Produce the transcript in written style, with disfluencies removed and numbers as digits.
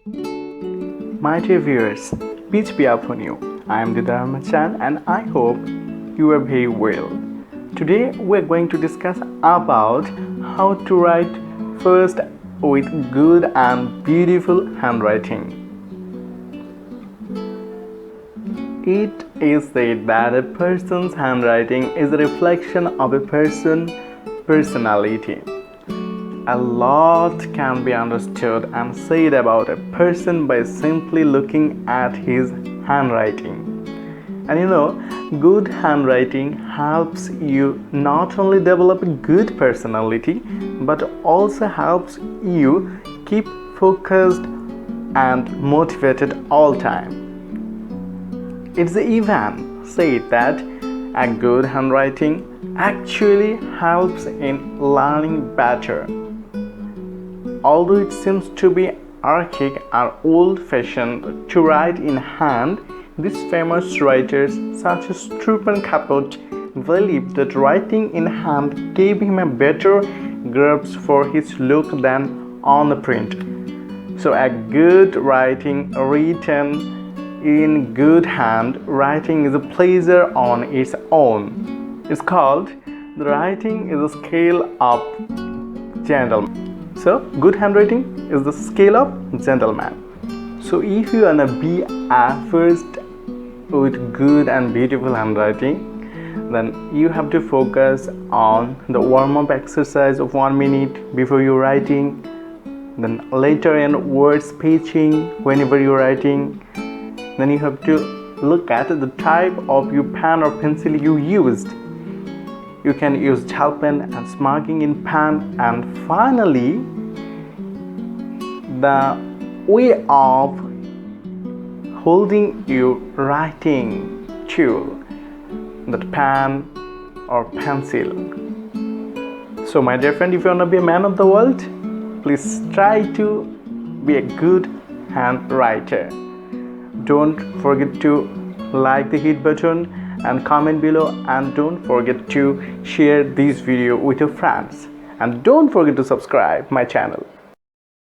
My dear viewers, peace be upon you. I am the Dharmachan and I hope you are very well. Today we are going to discuss about how to write first with good and beautiful handwriting. It is said that a person's handwriting is a reflection of a person's personality. A lot can be understood and said about a person by simply looking at his handwriting. And good handwriting helps you not only develop a good personality but also helps you keep focused and motivated all time. It's even said that a good handwriting actually helps in learning better. Although it seems to be archaic or old-fashioned to write in hand, these famous writers such as Truppen Capote believed that writing in hand gave him a better grasp for his look than on the print. So a good writing written in good hand writing is a pleasure on its own. It's called the writing is a scale of gentleman. So good handwriting is the scale of gentleman. So if you wanna be a first with good and beautiful handwriting, then you have to focus on the warm-up exercise of 1 minute before you're writing. Then later in word spacing whenever you're writing. Then you have to look at the type of your pen or pencil you used. You can use gel pen and smudging in pen, and finally the way of holding your writing tool, that pen or pencil. So my dear friend, if you want to be a man of the world, please try to be a good handwriter. Don't forget to like the hit button and comment below, and don't forget to share this video with your friends, and don't forget to subscribe my channel.